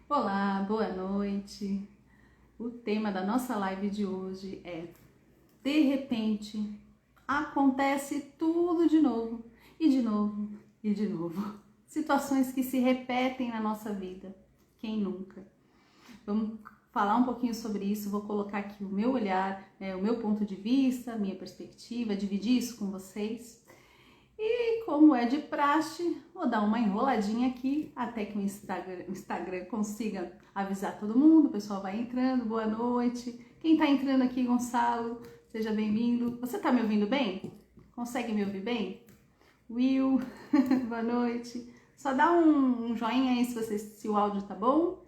Olá, boa noite. O tema da nossa live de hoje é: de repente acontece tudo de novo, e de novo, e de novo. Situações que se repetem na nossa vida. Quem nunca? Vamos falar um pouquinho sobre isso. Vou colocar aqui o meu olhar, o meu ponto de vista, a minha perspectiva, dividir isso com vocês. E como é de praxe, vou dar uma enroladinha aqui até que o Instagram consiga avisar todo mundo. O pessoal vai entrando, boa noite. Quem tá entrando aqui, Gonçalo, seja bem-vindo. Você tá me ouvindo bem? Consegue me ouvir bem? Will, boa noite. Só dá um joinha aí se o áudio tá bom.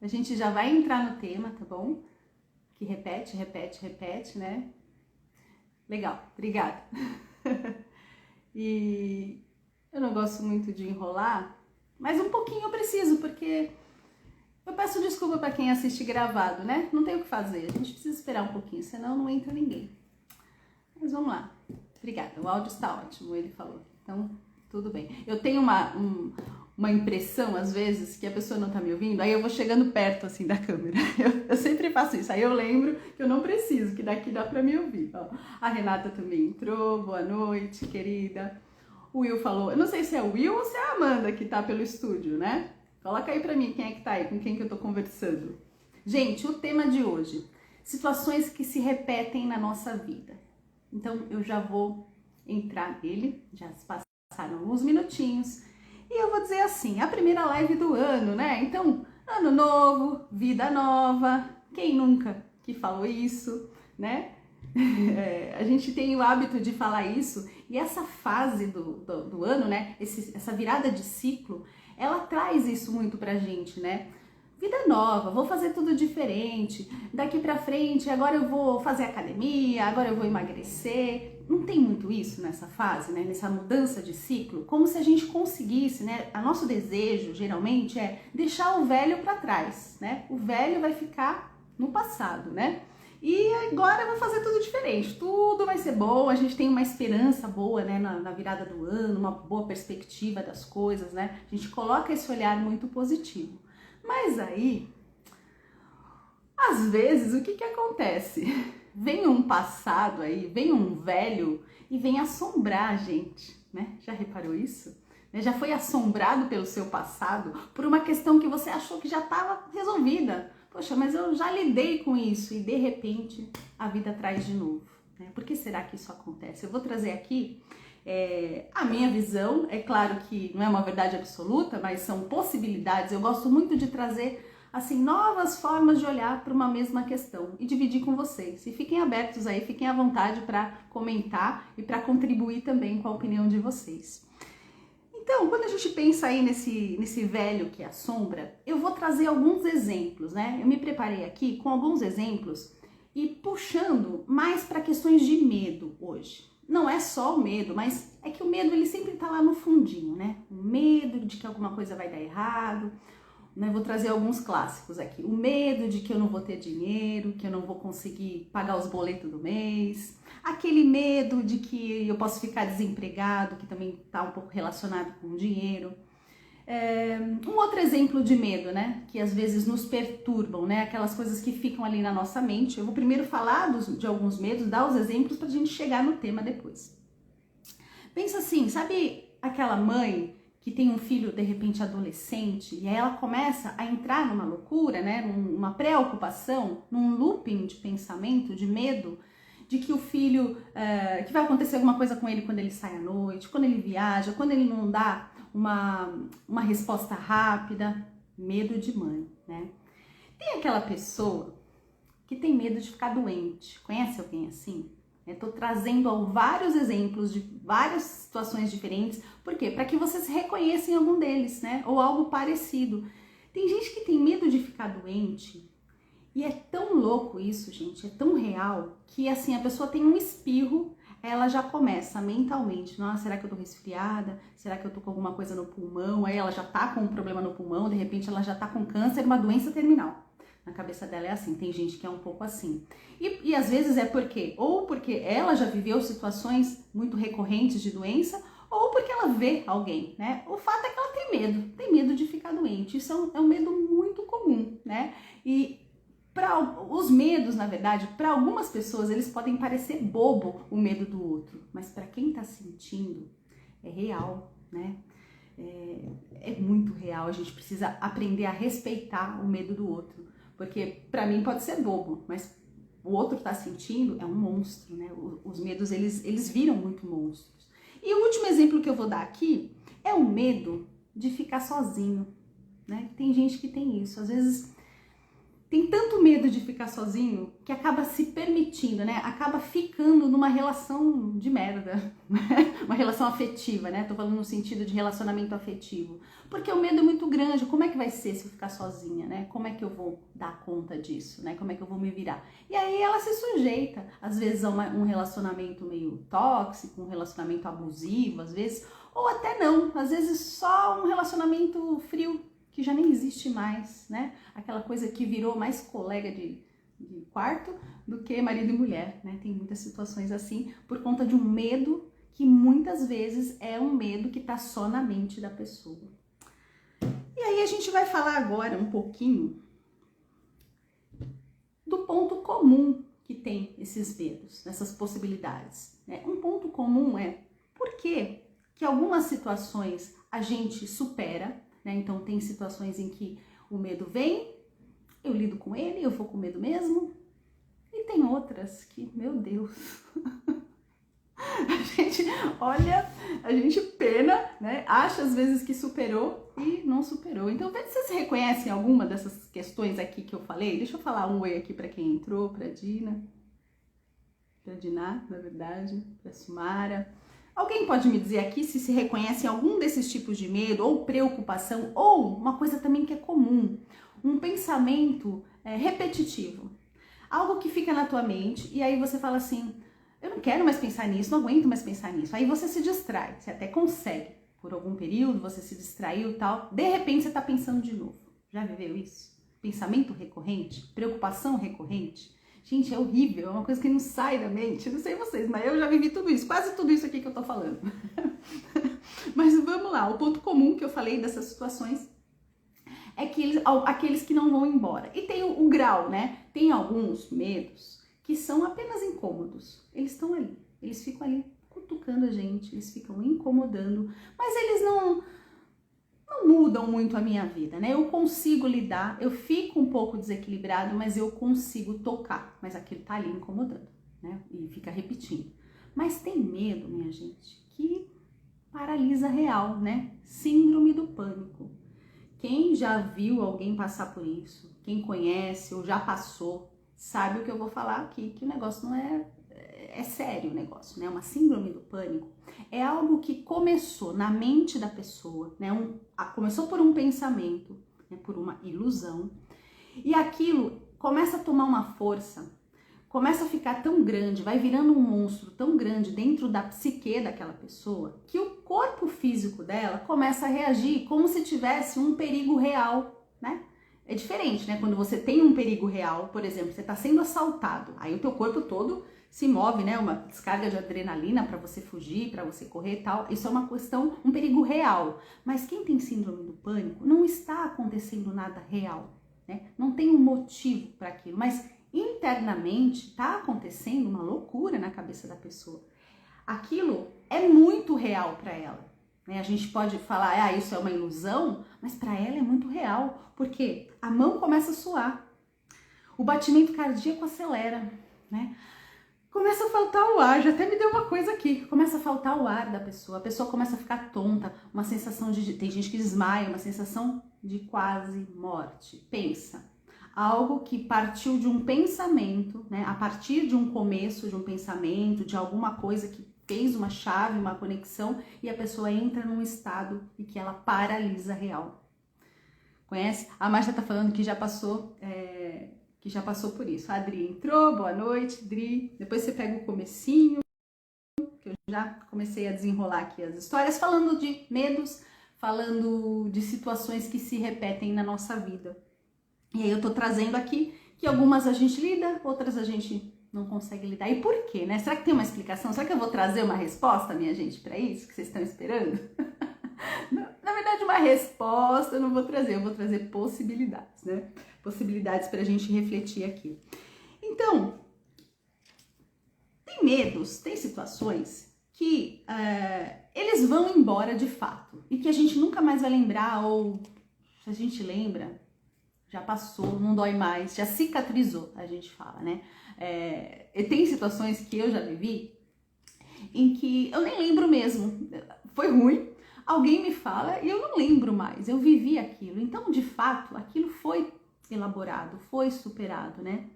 A gente já vai entrar no tema, tá bom? Que repete, né? Legal, obrigada. E eu não gosto muito de enrolar, mas um pouquinho eu preciso, porque eu peço desculpa para quem assiste gravado, né? Não tem o que fazer, a gente precisa esperar um pouquinho, senão não entra ninguém. Mas vamos lá. Obrigada, o áudio está ótimo, ele falou. Então, tudo bem. Eu tenho uma impressão, às vezes, que a pessoa não tá me ouvindo, aí eu vou chegando perto, assim, da câmera. Eu sempre faço isso, aí eu lembro que eu não preciso, que daqui dá pra me ouvir. Ó, a Renata também entrou, boa noite, querida. O Will falou, eu não sei se é o Will ou se é a Amanda que tá pelo estúdio, né? Coloca aí pra mim quem é que tá aí, com quem que eu tô conversando. Gente, o tema de hoje, situações que se repetem na nossa vida. Então, eu já vou entrar nele, já passaram alguns minutinhos. E eu vou dizer assim, a primeira live do ano, né? Então, ano novo, vida nova, quem nunca que falou isso, né? A gente tem o hábito de falar isso, e essa fase do ano, né? Essa virada de ciclo, ela traz isso muito pra gente, né? Vida nova, vou fazer tudo diferente, daqui pra frente, agora eu vou fazer academia, agora eu vou emagrecer. Não tem muito isso nessa fase, né? Nessa mudança de ciclo, como se a gente conseguisse, né? O nosso desejo, geralmente, é deixar o velho pra trás, né? O velho vai ficar no passado, né? E agora eu vou fazer tudo diferente, tudo vai ser bom, a gente tem uma esperança boa, né, na virada do ano, uma boa perspectiva das coisas, né? A gente coloca esse olhar muito positivo. Mas aí, às vezes, o que acontece? Vem um passado aí, vem um velho e vem assombrar a gente, né? Já reparou isso? Já foi assombrado pelo seu passado por uma questão que você achou que já estava resolvida. Poxa, mas eu já lidei com isso e de repente a vida traz de novo, né? Por que será que isso acontece? Eu vou trazer aqui a minha visão. É claro que não é uma verdade absoluta, mas são possibilidades. Eu gosto muito de trazer assim novas formas de olhar para uma mesma questão e dividir com vocês. E fiquem abertos aí, fiquem à vontade para comentar e para contribuir também com a opinião de vocês. Então, quando a gente pensa aí nesse velho que assombra, eu vou trazer alguns exemplos, né? Eu me preparei aqui com alguns exemplos e puxando mais para questões de medo hoje. Não é só o medo, mas é que o medo ele sempre tá lá no fundinho, né? O medo de que alguma coisa vai dar errado, né? Vou trazer alguns clássicos aqui. O medo de que eu não vou ter dinheiro, que eu não vou conseguir pagar os boletos do mês. Aquele medo de que eu posso ficar desempregado, que também está um pouco relacionado com o dinheiro. Um outro exemplo de medo, né? Que às vezes nos perturbam, né? Aquelas coisas que ficam ali na nossa mente. Eu vou primeiro falar de alguns medos, dar os exemplos para a gente chegar no tema depois. Pensa assim, sabe aquela mãe que tem um filho de repente adolescente e aí ela começa a entrar numa loucura, né? Numa preocupação, num looping de pensamento, de medo, de que o filho, que vai acontecer alguma coisa com ele quando ele sai à noite, quando ele viaja, quando ele não dá uma resposta rápida. Medo de mãe, né? Tem aquela pessoa que tem medo de ficar doente. Conhece alguém assim? Estou trazendo vários exemplos de várias situações diferentes. Por quê? Para que vocês reconheçam algum deles, né? Ou algo parecido. Tem gente que tem medo de ficar doente. E é tão louco isso, gente, é tão real, que assim, a pessoa tem um espirro, ela já começa mentalmente, nossa, será que eu tô resfriada? Será que eu tô com alguma coisa no pulmão? Aí ela já tá com um problema no pulmão, de repente ela já tá com câncer, uma doença terminal. Na cabeça dela é assim, tem gente que é um pouco assim. E às vezes é porque ela já viveu situações muito recorrentes de doença, ou porque ela vê alguém, né? O fato é que ela tem medo de ficar doente. Isso é um medo muito comum, né? E para os medos, na verdade, para algumas pessoas, eles podem parecer bobo o medo do outro, mas para quem está sentindo, é real, né? É muito real. A gente precisa aprender a respeitar o medo do outro, porque para mim pode ser bobo, mas o outro está sentindo é um monstro, né? Os medos, eles viram muito monstros. E o último exemplo que eu vou dar aqui é o medo de ficar sozinho, né? Tem gente que tem isso, às vezes tem tanto medo de ficar sozinho que acaba se permitindo, né? Acaba ficando numa relação de merda, né? Uma relação afetiva, né? Tô falando no sentido de relacionamento afetivo. Porque o medo é muito grande. Como é que vai ser se eu ficar sozinha, né? Como é que eu vou dar conta disso, né? Como é que eu vou me virar? E aí ela se sujeita, às vezes, a um relacionamento meio tóxico, um relacionamento abusivo, às vezes, ou até não, às vezes só um relacionamento frio, que já nem existe mais, né? Aquela coisa que virou mais colega de quarto do que marido e mulher, né? Tem muitas situações assim por conta de um medo que muitas vezes é um medo que tá só na mente da pessoa. E aí a gente vai falar agora um pouquinho do ponto comum que tem esses medos, essas possibilidades, né? Um ponto comum é por que algumas situações a gente supera, né? Então tem situações em que o medo vem, eu lido com ele, eu vou com medo mesmo. E tem outras que, meu Deus, a gente olha, a gente pena, né? Acha às vezes que superou e não superou. Então vê se vocês reconhecem alguma dessas questões aqui que eu falei. Deixa eu falar um oi aqui para quem entrou, para Dina, para Diná, na verdade, para Sumara. Alguém pode me dizer aqui se reconhece em algum desses tipos de medo ou preocupação, ou uma coisa também que é comum, um pensamento repetitivo, algo que fica na tua mente e aí você fala assim, eu não quero mais pensar nisso, não aguento mais pensar nisso. Aí você se distrai, você até consegue, por algum período você se distraiu e tal, de repente você tá pensando de novo. Já viveu isso? Pensamento recorrente, preocupação recorrente. Gente, é horrível, é uma coisa que não sai da mente. Não sei vocês, mas eu já vivi tudo isso, quase tudo isso aqui que eu tô falando. Mas vamos lá, o ponto comum que eu falei dessas situações é que aqueles que não vão embora. E tem o grau, né? Tem alguns medos que são apenas incômodos. Eles estão ali, eles ficam ali cutucando a gente, eles ficam incomodando, mas eles não mudam muito a minha vida, né? Eu consigo lidar, eu fico um pouco desequilibrado, mas eu consigo tocar, mas aquilo tá ali incomodando, né? E fica repetindo. Mas tem medo, minha gente, que paralisa real, né? Síndrome do pânico. Quem já viu alguém passar por isso, quem conhece ou já passou, sabe o que eu vou falar aqui, que o negócio não é sério o negócio, né? Uma síndrome do pânico é algo que começou na mente da pessoa, né? Começou por um pensamento, né? Por uma ilusão, e aquilo começa a tomar uma força, começa a ficar tão grande, vai virando um monstro tão grande dentro da psique daquela pessoa, que o corpo físico dela começa a reagir como se tivesse um perigo real, né? É diferente, né? Quando você tem um perigo real, por exemplo, você está sendo assaltado, aí o teu corpo todo se move, né? Uma descarga de adrenalina para você fugir, para você correr e tal. Isso é uma questão, um perigo real. Mas quem tem síndrome do pânico, não está acontecendo nada real, né? Não tem um motivo para aquilo, mas internamente está acontecendo uma loucura na cabeça da pessoa. Aquilo é muito real para ela, né? A gente pode falar, isso é uma ilusão, mas para ela é muito real, porque a mão começa a suar, o batimento cardíaco acelera, né? Começa a faltar o ar, já até me deu uma coisa aqui, começa a faltar o ar da pessoa, a pessoa começa a ficar tonta, uma sensação de, tem gente que desmaia, uma sensação de quase morte. Pensa, algo que partiu de um pensamento, né? A partir de um começo de um pensamento, de alguma coisa que fez uma chave, uma conexão, e a pessoa entra num estado e que ela paralisa real. Conhece? A Márcia tá falando que já passou por isso. A Adri entrou, boa noite, Adri. Depois você pega o comecinho, que eu já comecei a desenrolar aqui as histórias, falando de medos, falando de situações que se repetem na nossa vida. E aí eu tô trazendo aqui que algumas a gente lida, outras a gente não consegue lidar. E por quê, né? Será que tem uma explicação? Será que eu vou trazer uma resposta, minha gente, para isso que vocês estão esperando? Na verdade, uma resposta eu não vou trazer, eu vou trazer possibilidades, né? Possibilidades para a gente refletir aqui. Então, tem medos, tem situações que eles vão embora de fato e que a gente nunca mais vai lembrar, ou se a gente lembra, já passou, não dói mais, já cicatrizou, a gente fala, né? E tem situações que eu já vivi em que eu nem lembro mesmo, foi ruim, alguém me fala e eu não lembro mais, eu vivi aquilo. Então, de fato, aquilo foi elaborado, foi superado, né?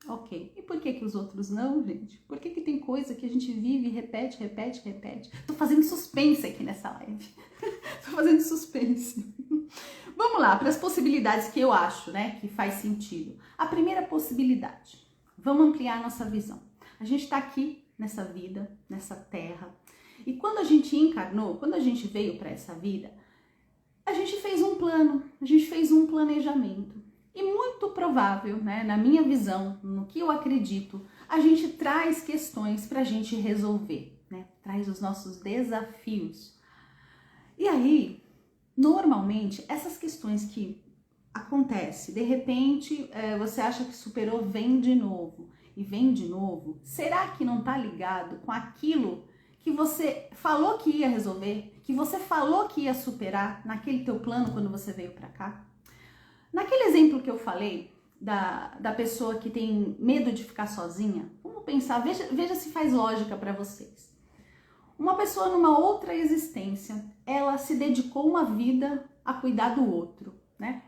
Ok. E por que que os outros não, gente? Por que que tem coisa que a gente vive e repete, repete, repete? Tô fazendo suspense aqui nessa live. Tô fazendo suspense. Vamos lá, para as possibilidades que eu acho, né, que faz sentido. A primeira possibilidade. Vamos ampliar a nossa visão. A gente tá aqui nessa vida, nessa terra. E quando a gente encarnou, quando a gente veio para essa vida, a gente fez um plano, a gente fez um planejamento. E muito provável, né, na minha visão, no que eu acredito, a gente traz questões para a gente resolver, né? Traz os nossos desafios. E aí, normalmente, essas questões que acontecem, de repente, você acha que superou, vem de novo. E vem de novo. Será que não está ligado com aquilo que você falou que ia resolver, que você falou que ia superar naquele teu plano quando você veio para cá? Naquele exemplo que eu falei, da pessoa que tem medo de ficar sozinha, vamos pensar, veja se faz lógica para vocês. Uma pessoa numa outra existência, ela se dedicou uma vida a cuidar do outro, né?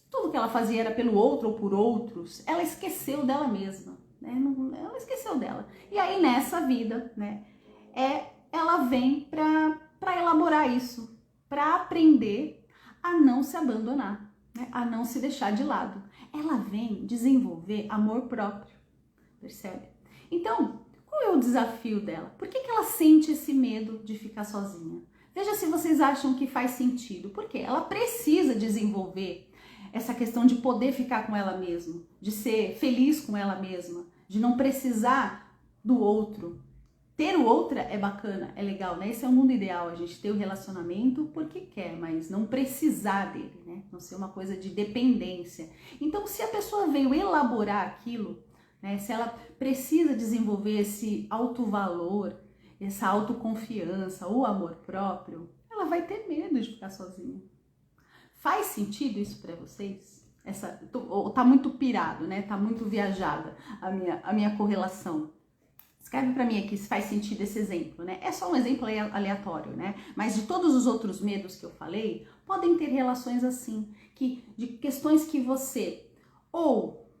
Tudo que ela fazia era pelo outro ou por outros, ela esqueceu dela mesma, né? Ela esqueceu dela. E aí nessa vida, né, ela vem para elaborar isso, para aprender a não se abandonar, né? A não se deixar de lado. Ela vem desenvolver amor próprio, percebe? Então, qual é o desafio dela? Por que ela sente esse medo de ficar sozinha? Veja se vocês acham que faz sentido. Por quê? Ela precisa desenvolver essa questão de poder ficar com ela mesma, de ser feliz com ela mesma, de não precisar do outro. Ter o outro é bacana, é legal, né? Esse é o mundo ideal, a gente ter o relacionamento porque quer, mas não precisar dele, né? Não ser uma coisa de dependência. Então, se a pessoa veio elaborar aquilo, né? Se ela precisa desenvolver esse autovalor, essa autoconfiança, o amor próprio, ela vai ter medo de ficar sozinha. Faz sentido isso para vocês? Ou tá muito pirado, né? Tá muito viajada a minha correlação. Escreve para mim aqui se faz sentido esse exemplo, né? É só um exemplo aleatório, né? Mas de todos os outros medos que eu falei, podem ter relações assim, de questões que você, ou,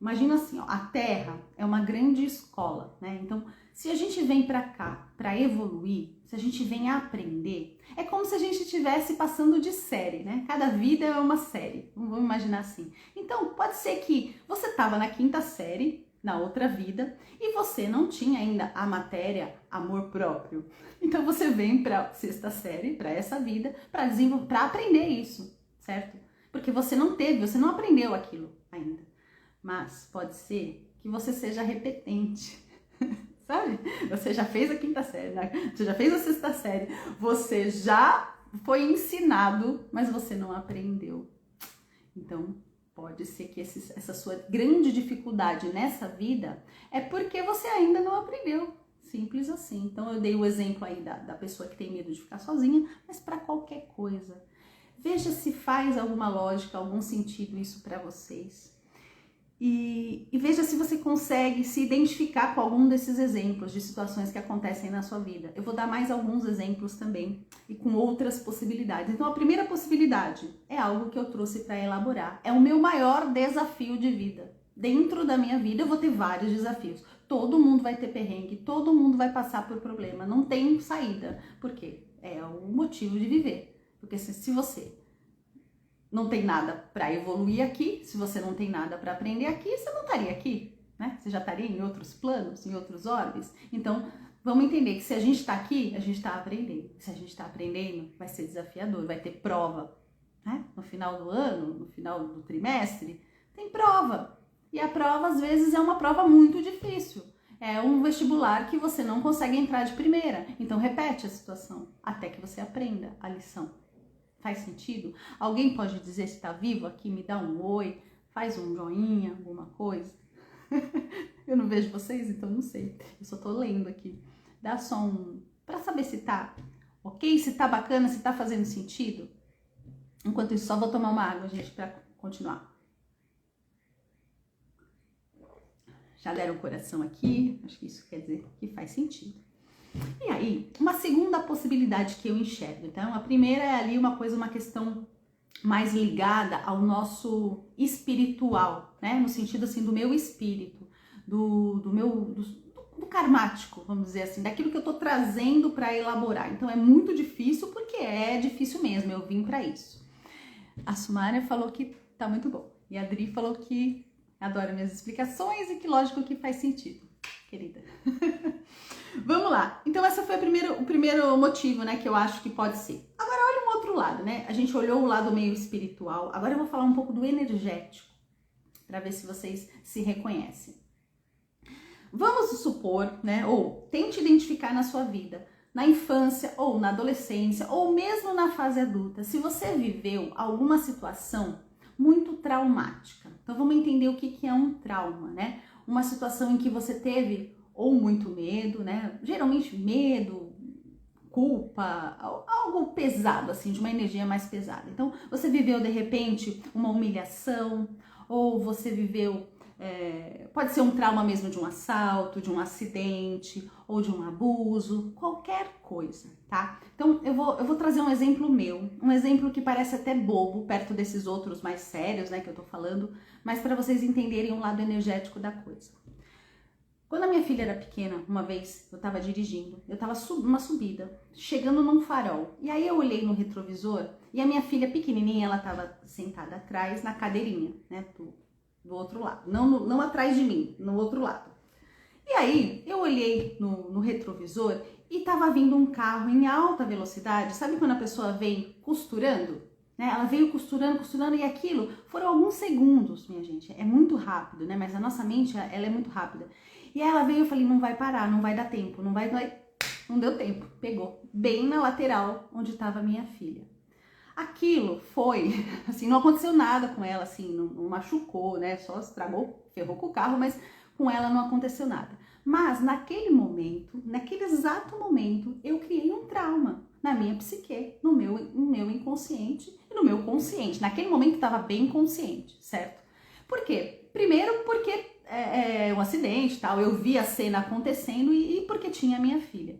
imagina assim, ó, a Terra é uma grande escola, né? Então, se a gente vem para cá para evoluir, se a gente vem a aprender, é como se a gente estivesse passando de série, né? Cada vida é uma série, vamos imaginar assim. Então, pode ser que você estava na 5ª série, na outra vida, e você não tinha ainda a matéria amor próprio. Então você vem para a 6ª série, para essa vida, para aprender isso, certo? Porque você não aprendeu aquilo ainda. Mas pode ser que você seja repetente, sabe? Você já fez a 5ª série, né? Você já fez a 6ª série, você já foi ensinado, mas você não aprendeu. Então, pode ser que essa sua grande dificuldade nessa vida é porque você ainda não aprendeu. Simples assim. Então, eu dei o exemplo aí da pessoa que tem medo de ficar sozinha, mas para qualquer coisa. Veja se faz alguma lógica, algum sentido isso para vocês. E veja se você consegue se identificar com algum desses exemplos de situações que acontecem na sua vida. Eu vou dar mais alguns exemplos também e com outras possibilidades. Então, a primeira possibilidade é algo que eu trouxe para elaborar. É o meu maior desafio de vida. Dentro da minha vida eu vou ter vários desafios. Todo mundo vai ter perrengue, todo mundo vai passar por problema. Não tem saída. Por quê? É o motivo de viver. Porque se você não tem nada para evoluir aqui, se você não tem nada para aprender aqui, você não estaria aqui, né? Você já estaria em outros planos, em outros orbes. Então, vamos entender que se a gente está aqui, a gente está aprendendo. Se a gente está aprendendo, vai ser desafiador, vai ter prova, né? No final do ano, no final do trimestre, tem prova. E a prova, às vezes, é uma prova muito difícil. É um vestibular que você não consegue entrar de primeira. Então, repete a situação até que você aprenda a lição. Faz sentido? Alguém pode dizer se está vivo aqui? Me dá um oi, faz um joinha, alguma coisa. Eu não vejo vocês, então não sei. Eu só tô lendo aqui. Dá só um... para saber se tá ok, se tá bacana, se tá fazendo sentido. Enquanto isso, só vou tomar uma água, gente, para continuar. Já deram o coração aqui, acho que isso quer dizer que faz sentido. E aí, uma segunda possibilidade que eu enxergo. Então, a primeira é ali uma questão mais ligada ao nosso espiritual, né? No sentido assim do meu espírito, do karmático, vamos dizer assim, daquilo que eu tô trazendo para elaborar. Então é muito difícil porque é difícil mesmo, eu vim para isso. A Sumária falou que tá muito bom. E a Adri falou que adora minhas explicações e que lógico que faz sentido, querida. Vamos lá. Então esse foi o primeiro motivo, né, que eu acho que pode ser. Agora olha um outro lado, né? A gente olhou o lado meio espiritual. Agora eu vou falar um pouco do energético, para ver se vocês se reconhecem. Vamos supor, né, ou tente identificar na sua vida, na infância ou na adolescência, ou mesmo na fase adulta, se você viveu alguma situação muito traumática. Então vamos entender o que é um trauma, né? Uma situação em que você teve ou muito medo, né? Geralmente medo, culpa, algo pesado, assim, de uma energia mais pesada. Então você viveu de repente uma humilhação, ou você viveu... pode ser um trauma mesmo de um assalto, de um acidente ou de um abuso, qualquer coisa, tá? Então eu vou trazer um exemplo meu, um exemplo que parece até bobo perto desses outros mais sérios, né, que eu tô falando, mas para vocês entenderem o lado energético da coisa. Quando a minha filha era pequena, uma vez eu tava dirigindo, eu tava numa subida, chegando num farol, e aí eu olhei no retrovisor e a minha filha pequenininha, ela tava sentada atrás na cadeirinha, né, do outro lado, não atrás de mim, no outro lado. E aí, eu olhei no retrovisor e tava vindo um carro em alta velocidade, sabe quando a pessoa vem costurando? Né? Ela veio costurando, e aquilo foram alguns segundos, minha gente, é muito rápido, né? Mas a nossa mente, ela é muito rápida. E aí ela veio, eu falei, não vai parar, não vai dar tempo, não deu tempo, pegou bem na lateral onde estava a minha filha. Aquilo foi, assim, não aconteceu nada com ela, assim, não machucou, né, só estragou, ferrou com o carro, mas com ela não aconteceu nada. Mas naquele momento, naquele exato momento, eu criei um trauma na minha psique, no meu inconsciente e no meu consciente. Naquele momento estava bem consciente, certo? Por quê? Primeiro porque é um acidente, tal, eu vi a cena acontecendo e porque tinha a minha filha.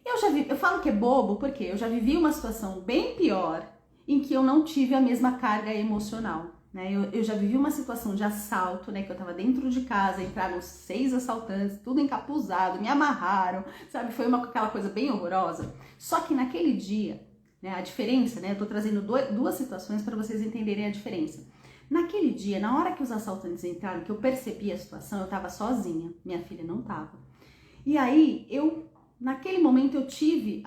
Eu falo que é bobo porque eu já vivi uma situação bem pior em que eu não tive a mesma carga emocional, né? Eu já vivi uma situação de assalto, né? Que eu tava dentro de casa, entraram 6 assaltantes, tudo encapuzado, me amarraram, sabe? Foi aquela coisa bem horrorosa. Só que naquele dia, né? A diferença, né? Eu tô trazendo duas situações para vocês entenderem a diferença. Naquele dia, na hora que os assaltantes entraram, que eu percebi a situação, eu tava sozinha, minha filha não tava. E aí, naquele momento eu tive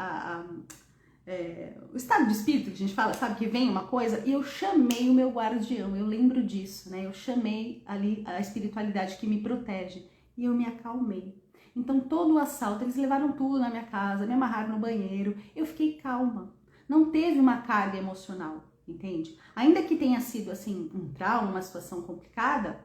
o estado de espírito que a gente fala, sabe, que vem uma coisa, e eu chamei o meu guardião, eu lembro disso, né? Eu chamei ali a espiritualidade que me protege e eu me acalmei. Então todo o assalto, eles levaram tudo na minha casa, me amarraram no banheiro, eu fiquei calma. Não teve uma carga emocional, entende? Ainda que tenha sido assim um trauma, uma situação complicada,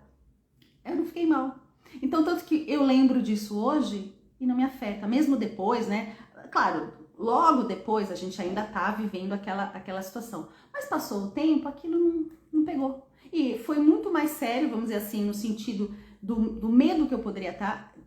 eu não fiquei mal. Então tanto que eu lembro disso hoje e não me afeta, mesmo depois, né? Claro, logo depois a gente ainda tá vivendo aquela situação. Mas passou o tempo, aquilo não pegou. E foi muito mais sério, vamos dizer assim, no sentido do medo que eu poderia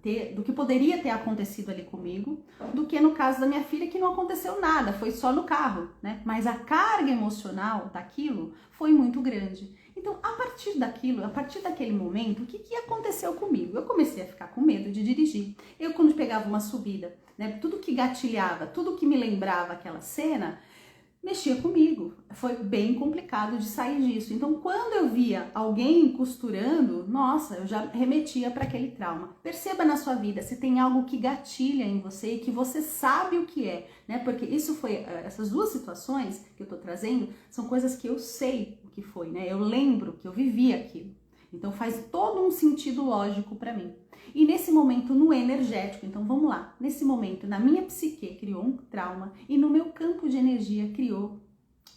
ter, do que poderia ter acontecido ali comigo, do que no caso da minha filha, que não aconteceu nada, foi só no carro, né? Mas a carga emocional daquilo foi muito grande. Então, a partir daquele momento, o que aconteceu comigo? Eu comecei a ficar com medo de dirigir. Eu, quando pegava uma subida, né, tudo que gatilhava, tudo que me lembrava aquela cena, mexia comigo. Foi bem complicado de sair disso. Então, quando eu via alguém costurando, nossa, eu já remetia para aquele trauma. Perceba na sua vida se tem algo que gatilha em você e que você sabe o que é, né? Porque essas duas situações que eu tô trazendo são coisas que eu sei o que foi, né? Eu lembro que eu vivi aquilo. Então faz todo um sentido lógico para mim. E nesse momento no energético, então vamos lá, nesse momento na minha psique criou um trauma e no meu campo de energia criou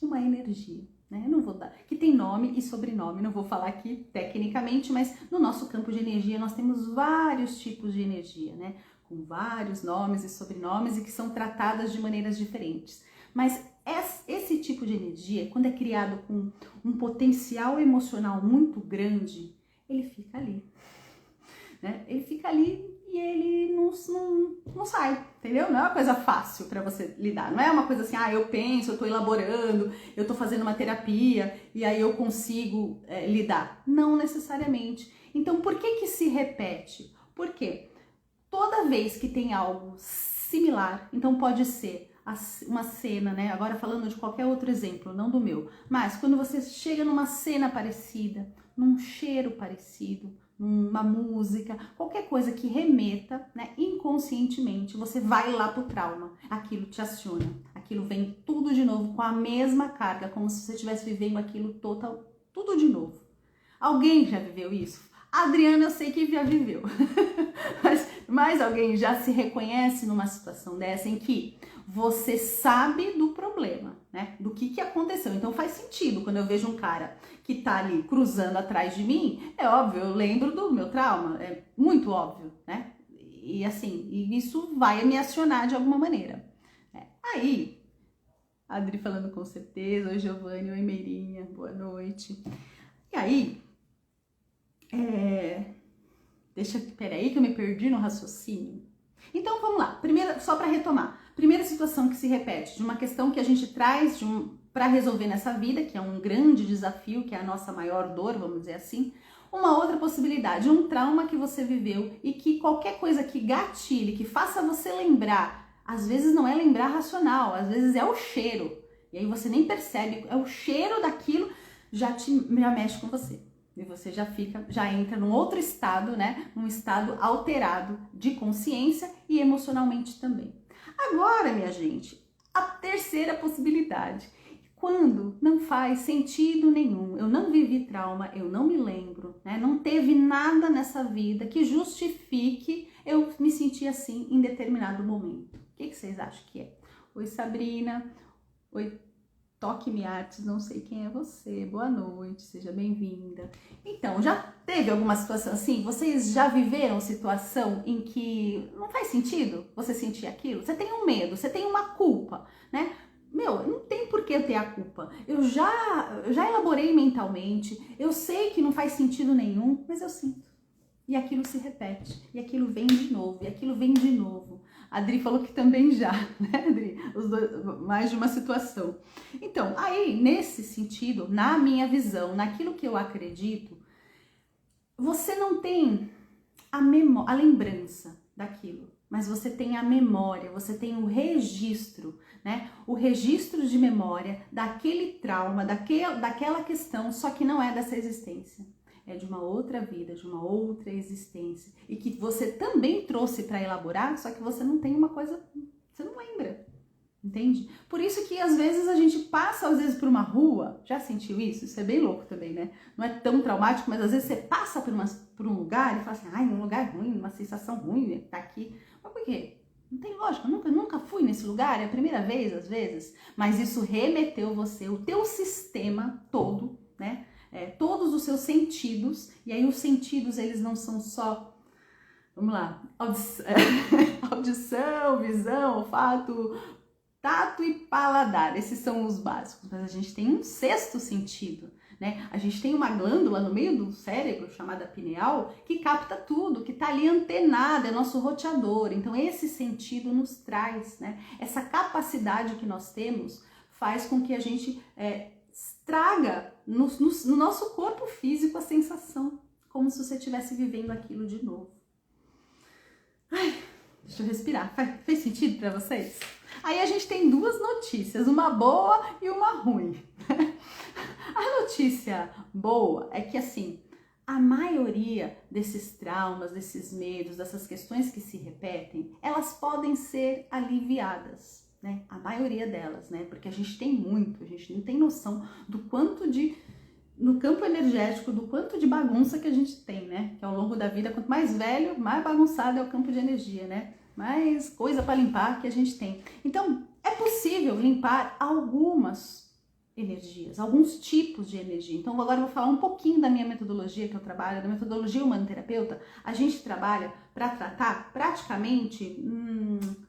uma energia, né? Eu não vou dar, que tem nome e sobrenome, não vou falar aqui tecnicamente, mas no nosso campo de energia nós temos vários tipos de energia, né? Com vários nomes e sobrenomes e que são tratadas de maneiras diferentes. Mas esse tipo de energia, quando é criado com um potencial emocional muito grande, ele fica ali, né? Ele fica ali e ele não sai, entendeu? Não é uma coisa fácil para você lidar, não é uma coisa assim, eu penso, eu tô elaborando, eu tô fazendo uma terapia e aí eu consigo lidar. Não necessariamente. Então, por que se repete? Por quê? Toda vez que tem algo similar, então pode ser uma cena, né? Agora falando de qualquer outro exemplo, não do meu, mas quando você chega numa cena parecida, num cheiro parecido, numa música, qualquer coisa que remeta, né, inconscientemente, você vai lá pro trauma, aquilo te aciona, aquilo vem tudo de novo com a mesma carga, como se você estivesse vivendo aquilo tudo de novo. Alguém já viveu isso? A Adriana eu sei que já viveu, mas alguém já se reconhece numa situação dessa em que você sabe do problema, né? Do que aconteceu. Então faz sentido quando eu vejo um cara que tá ali cruzando atrás de mim, é óbvio, eu lembro do meu trauma, é muito óbvio, né? E assim, isso vai me acionar de alguma maneira. Aí, a Adri falando com certeza, oi Giovanni, oi Meirinha, boa noite. E aí, peraí que eu me perdi no raciocínio. Então vamos lá, primeira, só para retomar. Primeira situação que se repete, de uma questão que a gente traz para resolver nessa vida, que é um grande desafio, que é a nossa maior dor, vamos dizer assim. Uma outra possibilidade, um trauma que você viveu e que qualquer coisa que gatilhe, que faça você lembrar, às vezes não é lembrar racional, às vezes é o cheiro. E aí você nem percebe, é o cheiro daquilo, já mexe com você. E você já entra num outro estado, né? Um estado alterado de consciência e emocionalmente também. Agora, minha gente, a terceira possibilidade. Quando não faz sentido nenhum, eu não vivi trauma, eu não me lembro, né? Não teve nada nessa vida que justifique eu me sentir assim em determinado momento. O que vocês acham que é? Oi, Sabrina. Oi, Toque Me Artes, não sei quem é você. Boa noite, seja bem-vinda. Então, já teve alguma situação assim? Vocês já viveram situação em que não faz sentido você sentir aquilo? Você tem um medo, você tem uma culpa, né? Meu, não tem por que ter a culpa. Eu já elaborei mentalmente, eu sei que não faz sentido nenhum, mas eu sinto. E aquilo se repete, e aquilo vem de novo, e aquilo vem de novo. A Adri falou que também já, né, Adri? Os dois, mais de uma situação. Então, aí, nesse sentido, na minha visão, naquilo que eu acredito, você não tem a lembrança daquilo, mas você tem a memória, você tem o registro, né? O registro de memória daquele trauma, daquela questão, só que não é dessa existência. É de uma outra vida, de uma outra existência. E que você também trouxe para elaborar, só que você não tem uma coisa, você não lembra, entende? Por isso que às vezes a gente passa, às vezes, por uma rua, já sentiu isso? Isso é bem louco também, né? Não é tão traumático, mas às vezes você passa por um lugar e fala assim, um lugar ruim, uma sensação ruim, tá aqui. Mas por quê? Não tem lógica, eu nunca fui nesse lugar, é a primeira vez, às vezes, mas isso remeteu você, o teu sistema todo, né? Todos os seus sentidos, e aí os sentidos, eles não são só, vamos lá, audição, visão, olfato, tato e paladar, esses são os básicos, mas a gente tem um sexto sentido, né? A gente tem uma glândula no meio do cérebro, chamada pineal, que capta tudo, que tá ali antenada, é nosso roteador, então esse sentido nos traz, né? Essa capacidade que nós temos faz com que a gente traga no nosso corpo físico a sensação, como se você estivesse vivendo aquilo de novo. Ai, deixa eu respirar. Fez sentido para vocês? Aí a gente tem duas notícias, uma boa e uma ruim. A notícia boa é que, assim, a maioria desses traumas, desses medos, dessas questões que se repetem, elas podem ser aliviadas. Né? A maioria delas, né? Porque a gente tem muito, a gente não tem noção do quanto de no campo energético do quanto de bagunça que a gente tem, né? Que ao longo da vida, quanto mais velho, mais bagunçado é o campo de energia, né? Mais coisa para limpar que a gente tem. Então, é possível limpar algumas energias, alguns tipos de energia. Então, agora eu vou falar um pouquinho da minha metodologia que eu trabalho, da metodologia humanoterapeuta. A gente trabalha para tratar praticamente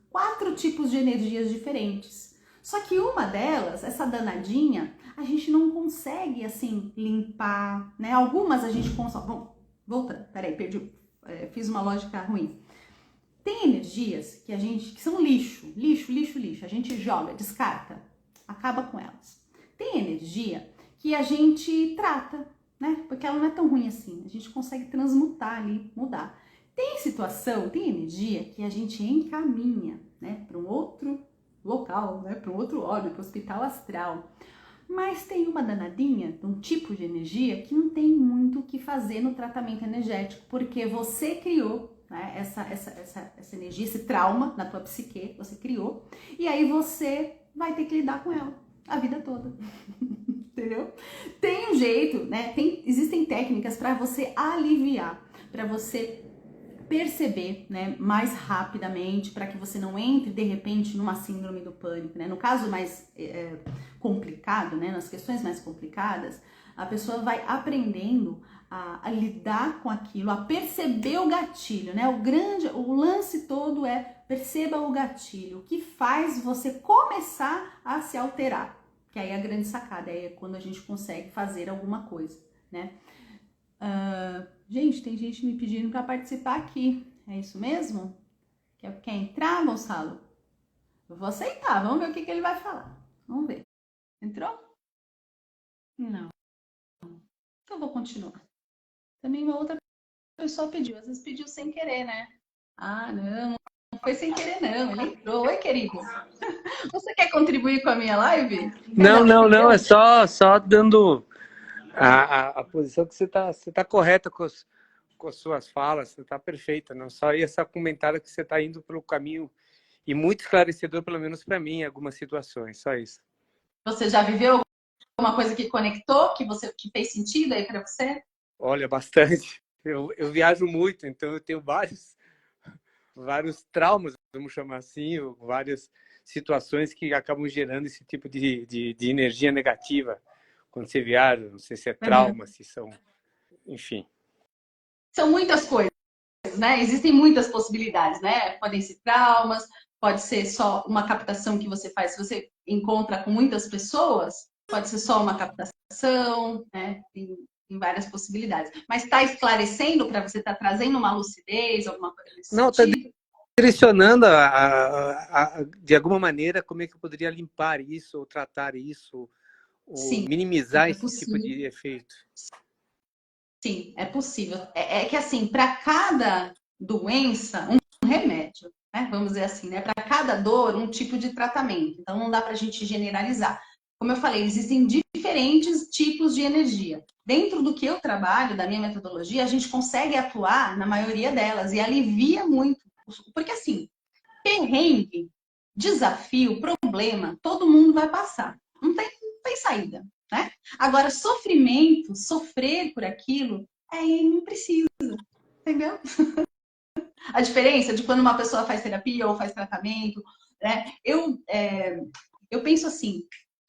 4 tipos de energias diferentes. Só que uma delas, essa danadinha, a gente não consegue, assim, limpar, né? Algumas a gente consegue... Bom, voltando, peraí, perdi, fiz uma lógica ruim. Tem energias que são lixo, a gente joga, descarta, acaba com elas. Tem energia que a gente trata, né? Porque ela não é tão ruim assim, a gente consegue transmutar ali, mudar. Tem situação, tem energia que a gente encaminha, né, para um outro local, né, para um outro óleo, para o hospital astral. Mas tem uma danadinha, um tipo de energia que não tem muito o que fazer no tratamento energético, porque você criou, né, essa energia, esse trauma na tua psique, você criou, e aí você vai ter que lidar com ela a vida toda. Entendeu? Tem um jeito, né? Existem técnicas para você aliviar, para você perceber, né, mais rapidamente, para que você não entre de repente numa síndrome do pânico, né? No caso mais complicado, né, nas questões mais complicadas, a pessoa vai aprendendo a lidar com aquilo, a perceber o gatilho, né? O lance todo é perceba o gatilho, o que faz você começar a se alterar, que aí é a grande sacada, é quando a gente consegue fazer alguma coisa, né? Gente, tem gente me pedindo para participar aqui. É isso mesmo? Quer entrar, Gonçalo? Eu vou aceitar. Vamos ver o que ele vai falar. Vamos ver. Entrou? Não. Então eu vou continuar. Também uma outra pessoa pediu. Às vezes pediu sem querer, né? Ah, não. Não foi sem querer, não. Ele entrou. Oi, querido. Você quer contribuir com a minha live? Não. É só dando a posição que você tá correta com as suas falas, você tá perfeita. Não só esse comentário que você tá indo pelo caminho e muito esclarecedor, pelo menos para mim, em algumas situações. Só isso. Você já viveu alguma coisa que conectou, que fez sentido aí para você? Olha, bastante. Eu viajo muito, então eu tenho vários traumas, vamos chamar assim, ou várias situações que acabam gerando esse tipo de energia negativa quando você viaja. Não sei se é trauma, se são... Enfim. São muitas coisas, né? Existem muitas possibilidades, né? Podem ser traumas, pode ser só uma captação que você faz. Se você encontra com muitas pessoas, pode ser só uma captação, né? Tem várias possibilidades. Mas está esclarecendo para você, está trazendo uma lucidez, alguma coisa nesse Não, está sentido? direcionando de alguma maneira como é que eu poderia limpar isso, ou tratar isso, ou Sim, minimizar é esse tipo possível. de efeito. Sim, é possível. É que assim, para cada doença, um remédio, né? Vamos dizer assim, né? Para cada dor, um tipo de tratamento. Então não dá para a gente generalizar. Como eu falei, existem diferentes tipos de energia. Dentro do que eu trabalho, da minha metodologia, a gente consegue atuar na maioria delas e alivia muito. Porque assim, perrengue, desafio, problema, todo mundo vai passar. Não tem saída, né? Agora, sofrimento, sofrer por aquilo, aí não precisa, entendeu? A diferença de quando uma pessoa faz terapia ou faz tratamento, né? Eu penso assim,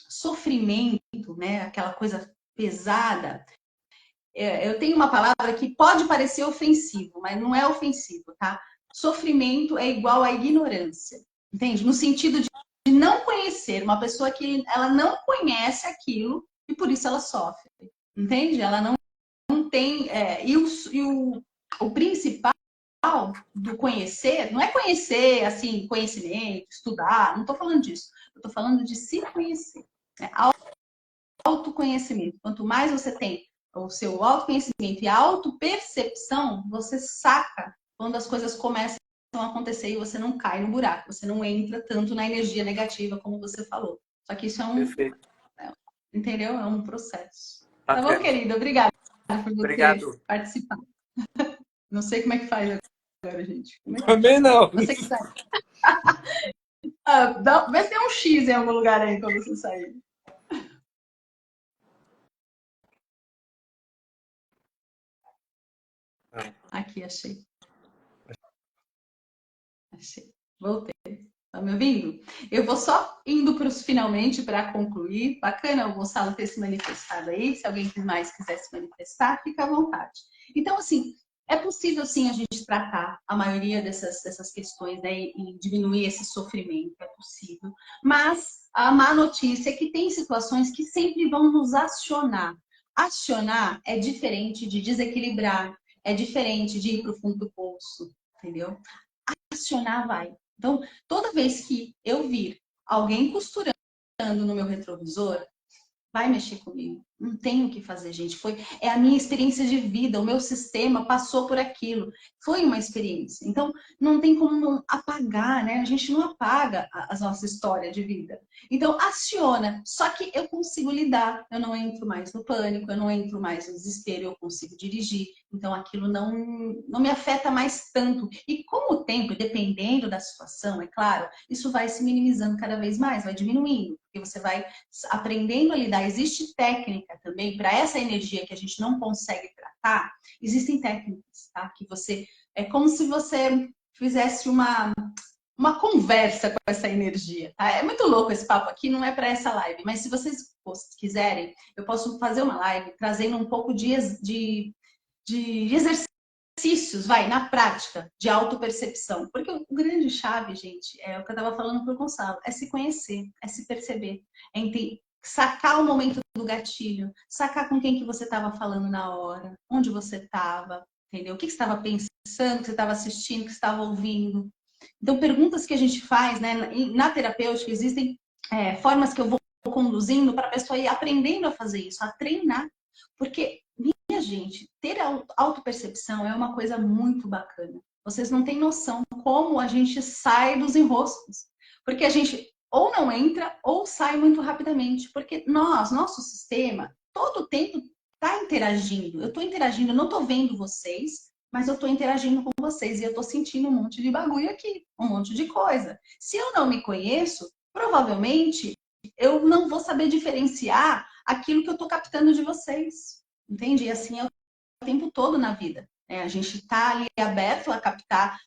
sofrimento, né? Aquela coisa pesada. Eu tenho uma palavra que pode parecer ofensivo, mas não é ofensivo, tá? Sofrimento é igual a ignorância, entende? No sentido de não conhecer, uma pessoa que ela não conhece aquilo e por isso ela sofre, entende? Ela não tem. O principal do conhecer não é conhecer, assim, conhecimento, estudar, não estou falando disso. Eu estou falando de se conhecer. Né? Autoconhecimento. Quanto mais você tem o seu autoconhecimento e a autopercepção, você saca quando as coisas começam a acontecer e você não cai no buraco, você não entra tanto na energia negativa como você falou. Só que isso Perfeito. entendeu? É um processo. Tá bom, Bacana. querido? Obrigada por você Obrigado. participar. Não sei como é que faz agora, gente. Como é que Também faz? não. Você que sai. Vê se tem um X em algum lugar aí quando você sair. Aqui, achei. Achei. Voltei. Tá me ouvindo? Eu vou só indo para os finalmente para concluir. Bacana o Gonçalo ter se manifestado aí. Se alguém mais quiser se manifestar, fica à vontade. Então, assim, é possível sim a gente tratar a maioria dessas questões, né, e diminuir esse sofrimento, é possível. Mas a má notícia é que tem situações que sempre vão nos acionar. Acionar é diferente de desequilibrar, é diferente de ir para o fundo do poço, entendeu? Acionar vai. Então, toda vez que eu vir alguém costurando no meu retrovisor, vai mexer comigo. Não tenho o que fazer, gente. É a minha experiência de vida, o meu sistema passou por aquilo. Foi uma experiência. Então, não tem como não apagar, né? A gente não apaga a nossa história de vida. Então, aciona. Só que eu consigo lidar. Eu não entro mais no pânico, eu não entro mais no desespero, eu consigo dirigir. Então, aquilo não me afeta mais tanto. E com o tempo, dependendo da situação, é claro, isso vai se minimizando cada vez mais, vai diminuindo. Porque você vai aprendendo a lidar. Existe técnica também para essa energia que a gente não consegue tratar. Existem técnicas, tá? Que você é como se você fizesse uma conversa com essa energia, tá? É muito louco esse papo aqui, não é para essa live, mas se vocês quiserem, eu posso fazer uma live trazendo um pouco de exercícios, vai, na prática, de autopercepção. Porque o grande chave, gente, é o que eu estava falando para o Gonçalo, é se conhecer, é se perceber, é sacar o momento do gatilho, sacar com quem que você estava falando na hora, onde você estava, entendeu? O que você estava pensando, o que você estava assistindo, o que você estava ouvindo. Então, perguntas que a gente faz, né? Na terapêutica existem formas que eu vou conduzindo para a pessoa ir aprendendo a fazer isso, a treinar. Porque, minha gente, ter autopercepção é uma coisa muito bacana. Vocês não têm noção como a gente sai dos enroscos. Porque a gente ou não entra ou sai muito rapidamente. Porque nosso sistema, todo o tempo está interagindo. Eu estou interagindo, eu não estou vendo vocês, mas eu estou interagindo com vocês e eu estou sentindo um monte de bagulho aqui, um monte de coisa. Se eu não me conheço, provavelmente eu não vou saber diferenciar aquilo que eu estou captando de vocês. Entende? E assim é o tempo todo na vida. A gente está ali aberto a captar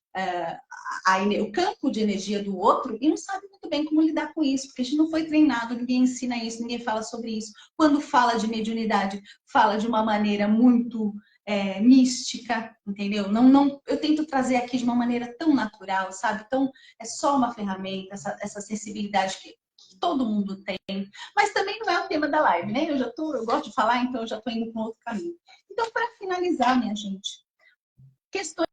o campo de energia do outro e não sabe muito bem como lidar com isso, porque a gente não foi treinado, ninguém ensina isso, ninguém fala sobre isso. Quando fala de mediunidade, fala de uma maneira muito mística, entendeu? Eu tento trazer aqui de uma maneira tão natural, sabe? Então, é só uma ferramenta, essa sensibilidade que todo mundo tem. Mas também não é o tema da live, né? Eu gosto de falar, então eu já estou indo para outro caminho. Então, para finalizar, minha gente, questões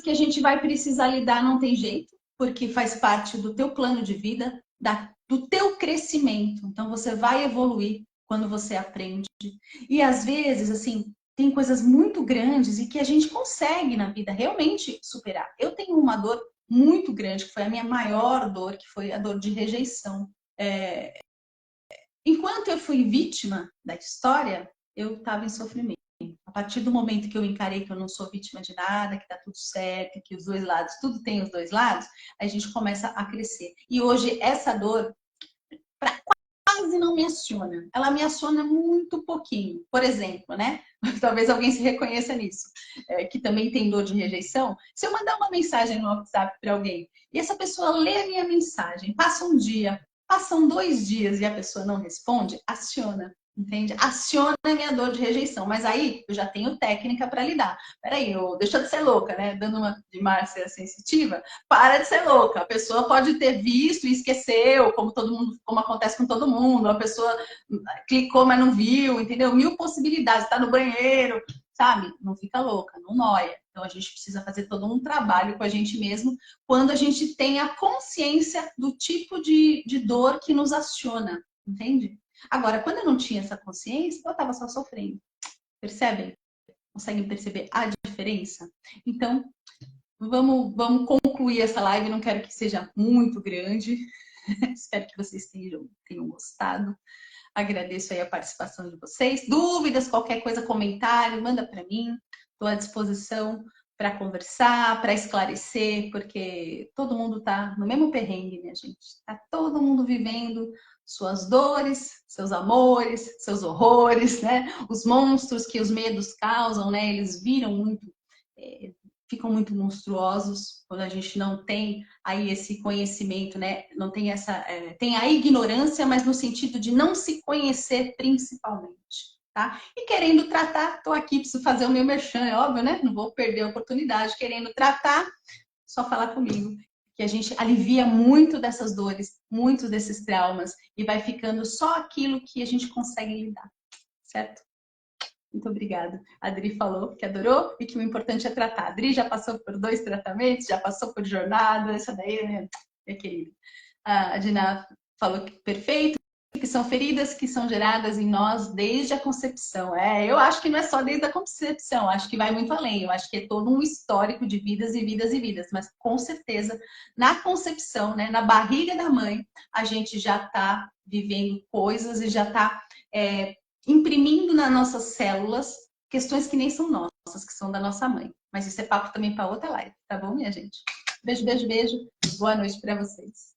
que a gente vai precisar lidar não tem jeito, porque faz parte do teu plano de vida, do teu crescimento. Então, você vai evoluir quando você aprende. E às vezes, assim, tem coisas muito grandes e que a gente consegue na vida realmente superar. Eu tenho uma dor muito grande, que foi a minha maior dor, que foi a dor de rejeição. Enquanto eu fui vítima da história, eu estava em sofrimento. A partir do momento que eu encarei que eu não sou vítima de nada, que tá tudo certo, que os dois lados, tudo tem os dois lados, a gente começa a crescer. E hoje essa dor quase não me aciona. Ela me aciona muito pouquinho. Por exemplo, né? Talvez alguém se reconheça nisso, que também tem dor de rejeição. Se eu mandar uma mensagem no WhatsApp para alguém e essa pessoa lê a minha mensagem, passa um dia, passam 2 dias e a pessoa não responde, aciona. Entende? Aciona a minha dor de rejeição. Mas aí eu já tenho técnica para lidar. Peraí, deixa de ser louca, né? Dando uma de Márcia sensitiva, para de ser louca. A pessoa pode ter visto e esqueceu, como todo mundo, como acontece com todo mundo. A pessoa clicou, mas não viu, entendeu? 1000 possibilidades, está no banheiro, sabe? Não fica louca, não noia. Então a gente precisa fazer todo um trabalho com a gente mesmo quando a gente tem a consciência do tipo de dor que nos aciona, entende? Agora, quando eu não tinha essa consciência, eu estava só sofrendo. Percebem? Conseguem perceber a diferença? Então, vamos concluir essa live. Não quero que seja muito grande. Espero que vocês tenham gostado. Agradeço aí a participação de vocês. Dúvidas, qualquer coisa, comentário, manda para mim. Estou à disposição para conversar, para esclarecer, porque todo mundo está no mesmo perrengue, minha gente. Está todo mundo vivendo suas dores, seus amores, seus horrores, né? Os monstros que os medos causam, né? Eles viram muito ficam muito monstruosos quando a gente não tem aí esse conhecimento, né? Não tem tem a ignorância, mas no sentido de não se conhecer principalmente, tá? E querendo tratar, tô aqui, preciso fazer o meu merchan, é óbvio, né? Não vou perder a oportunidade, querendo tratar, só falar comigo. Que a gente alivia muito dessas dores, muitos desses traumas, e vai ficando só aquilo que a gente consegue lidar, certo? Muito obrigada. A Adri falou que adorou e que o importante é tratar. A Adri já passou por 2 tratamentos, já passou por jornada, essa daí, né, minha querida. A Dina falou que perfeito, que são feridas que são geradas em nós desde a concepção. Eu acho que não é só desde a concepção, acho que vai muito além. Eu acho que é todo um histórico de vidas e vidas e vidas, mas com certeza na concepção, né, na barriga da mãe, a gente já está vivendo coisas e já está imprimindo nas nossas células questões que nem são nossas, que são da nossa mãe. Mas isso é papo também para outra live, tá bom, minha gente? Beijo, beijo, beijo. Boa noite para vocês.